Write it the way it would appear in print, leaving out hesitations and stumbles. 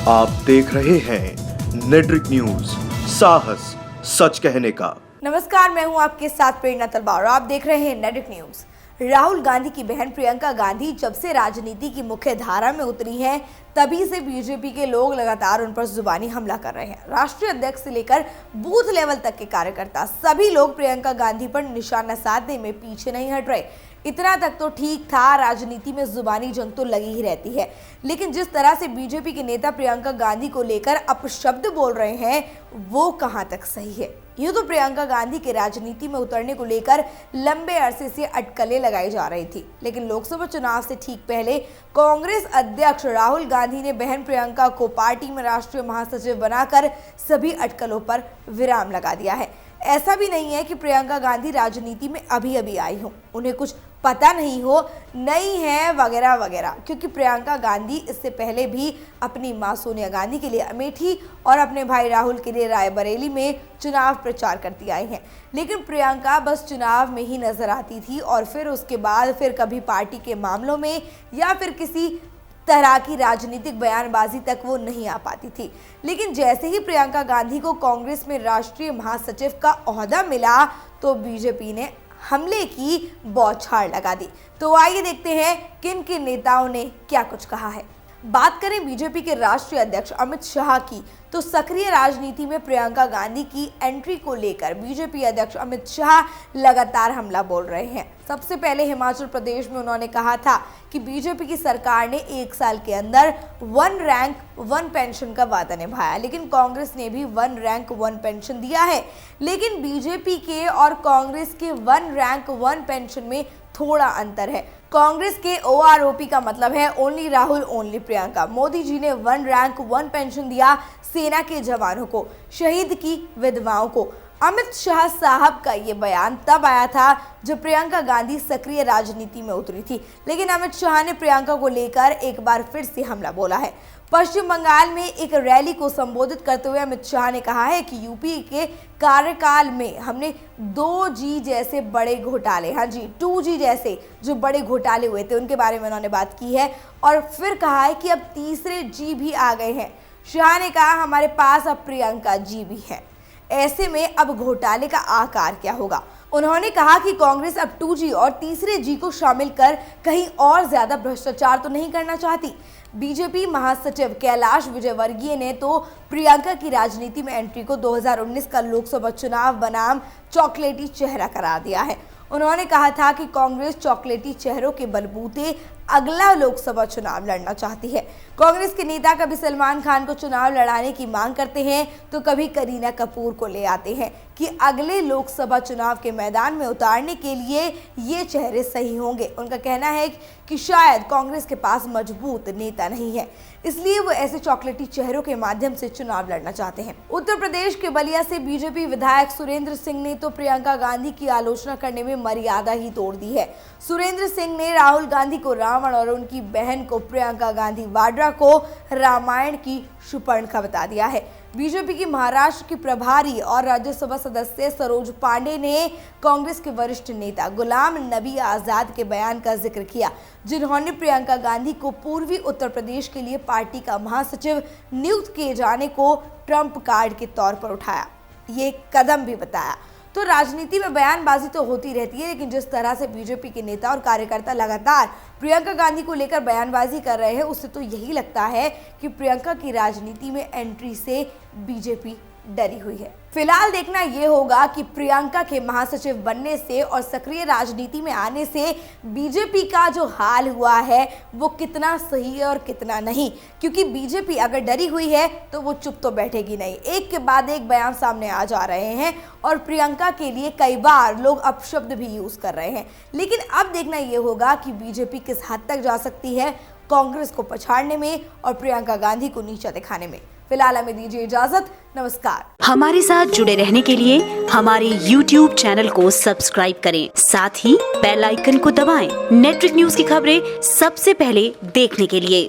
आप देख रहे हैं नेट्रिक न्यूज, साहस सच कहने का। नमस्कार, मैं हूं आपके साथ प्रेरणा तलवार और आप देख रहे हैं नेट्रिक न्यूज। राहुल गांधी की बहन प्रियंका गांधी जब से राजनीति की मुख्य धारा में उतरी हैं, तभी से बीजेपी के लोग लगातार उन पर जुबानी हमला कर रहे हैं। राष्ट्रीय अध्यक्ष से लेकर बूथ लेवल तक के कार्यकर्ता सभी लोग प्रियंका गांधी पर निशाना साधने में पीछे नहीं हट रहे। इतना तक तो ठीक था, राजनीति में जुबानी जंग तो लगी ही रहती है, लेकिन जिस तरह से बीजेपी के नेता प्रियंका गांधी को लेकर अपशब्द बोल रहे हैं, वो कहां तक सही है। यूं तो प्रियंका गांधी के राजनीति में उतरने को लेकर लंबे अरसे से अटकलें लगाई जा रही थी, लेकिन लोकसभा चुनाव से ठीक पहले कांग्रेस अध्यक्ष राहुल गांधी ने बहन प्रियंका को पार्टी में राष्ट्रीय महासचिव बनाकर सभी अटकलों पर विराम लगा दिया है। ऐसा भी नहीं है कि प्रियंका गांधी राजनीति में अभी अभी आई हो, उन्हें कुछ पता नहीं हो, नहीं है वगैरह वगैरह, क्योंकि प्रियंका गांधी इससे पहले भी अपनी मां सोनिया गांधी के लिए अमेठी और अपने भाई राहुल के लिए रायबरेली में चुनाव प्रचार करती आई हैं। लेकिन प्रियंका बस चुनाव में ही नजर आती थी और फिर उसके बाद फिर कभी पार्टी के मामलों में या फिर किसी तरह की राजनीतिक बयानबाजी तक वो नहीं आ पाती थी। लेकिन जैसे ही प्रियंका गांधी को कांग्रेस में राष्ट्रीय महासचिव का ओहदा मिला, तो बीजेपी ने हमले की बौछार लगा दी। तो आइए देखते हैं किन किन नेताओं ने क्या कुछ कहा है। बात करें बीजेपी के राष्ट्रीय अध्यक्ष अमित शाह की, तो सक्रिय राजनीति में प्रियंका गांधी की एंट्री को लेकर बीजेपी अध्यक्ष अमित शाह लगातार हमला बोल रहे हैं। सबसे पहले हिमाचल प्रदेश में उन्होंने कहा था कि बीजेपी की सरकार ने 1 साल के अंदर 1 रैंक 1 पेंशन का वादा निभाया, लेकिन कांग्रेस ने भी 1 रैंक 1 पेंशन दिया है। लेकिन बीजेपी के और कांग्रेस के 1 रैंक 1 पेंशन में थोड़ा अंतर है। कांग्रेस के OROP का मतलब है ओनली राहुल ओनली प्रियंका। मोदी जी ने 1 रैंक 1 पेंशन दिया सेना के जवानों को, शहीद की विधवाओं को। अमित शाह साहब का ये बयान तब आया था जब प्रियंका गांधी सक्रिय राजनीति में उतरी थी, लेकिन अमित शाह ने प्रियंका को लेकर एक बार फिर से हमला बोला है। पश्चिम बंगाल में एक रैली को संबोधित करते हुए अमित शाह ने कहा है कि यूपी के कार्यकाल में हमने 2G जैसे बड़े घोटाले, हाँ जी 2G जैसे जो बड़े घोटाले हुए थे उनके बारे में उन्होंने बात की है और फिर कहा है कि अब तीसरे G भी आ गए हैं। शाह ने कहा हमारे पास अब प्रियंका जी भी है, ऐसे में अब घोटाले का आकार क्या होगा। उन्होंने कहा कि कांग्रेस अब 2G और तीसरे G को शामिल कर कहीं और ज्यादा भ्रष्टाचार तो नहीं करना चाहती। बीजेपी महासचिव कैलाश विजयवर्गीय ने तो प्रियंका की राजनीति में एंट्री को 2019 का लोकसभा चुनाव बनाम चॉकलेटी चेहरा करार दिया है। उन्होंने कहा था कि कांग्रेस चॉकलेटी चेहरों के बलबूते अगला लोकसभा चुनाव लड़ना चाहती है। कांग्रेस के नेता कभी सलमान खान को चुनाव लड़ाने की मांग करते हैं तो कभी करीना कपूर को ले आते हैं कि अगले लोकसभा चुनाव के मैदान में उतारने के लिए ये चेहरे सही होंगे। उनका कहना है कि शायद कांग्रेस के पास मजबूत नेता नहीं है, इसलिए वो ऐसे चॉकलेटी चेहरों के माध्यम से चुनाव लड़ना चाहते हैं। उत्तर प्रदेश के बलिया से बीजेपी विधायक सुरेंद्र सिंह ने तो प्रियंका गांधी की आलोचना करने में मर्यादा ही तोड़ दी है। सुरेंद्र सिंह ने राहुल गांधी को रावण और उनकी बहन को प्रियंका गांधी वाड्रा को रामायण की शूर्पणखा बता दिया है। बीजेपी की महाराष्ट्र की प्रभारी और राज्यसभा सदस्य सरोज पांडे ने कांग्रेस के वरिष्ठ नेता गुलाम नबी आजाद के बयान का जिक्र किया, जिन्होंने प्रियंका गांधी को पूर्वी उत्तर प्रदेश के लिए पार्टी का महासचिव नियुक्त किए जाने को ट्रंप कार्ड के तौर पर उठाया, ये कदम भी बताया। तो राजनीति में बयानबाजी तो होती रहती है, लेकिन जिस तरह से बीजेपी के नेता और कार्यकर्ता लगातार प्रियंका गांधी को लेकर बयानबाजी कर रहे हैं, उससे तो यही लगता है कि प्रियंका की राजनीति में एंट्री से बीजेपी डरी हुई है। फिलहाल देखना यह होगा कि प्रियंका के महासचिव बनने से और सक्रिय राजनीति में आने से बीजेपी का जो हाल हुआ है वो कितना सही है और कितना नहीं, क्योंकि बीजेपी अगर डरी हुई है तो वो चुप तो बैठेगी नहीं। एक के बाद एक बयान सामने आ जा रहे हैं और प्रियंका के लिए कई बार लोग अपशब्द भी यूज कर रहे हैं। लेकिन अब देखना यह होगा कि बीजेपी किस हद तक जा सकती है कांग्रेस को पछाड़ने में और प्रियंका गांधी को नीचा दिखाने में। फिलहाल हमें दीजिए इजाजत, नमस्कार। हमारे साथ जुड़े रहने के लिए हमारे YouTube चैनल को सब्सक्राइब करें, साथ ही बेल आइकन को दबाएं। नेट्रिक न्यूज की खबरें सबसे पहले देखने के लिए।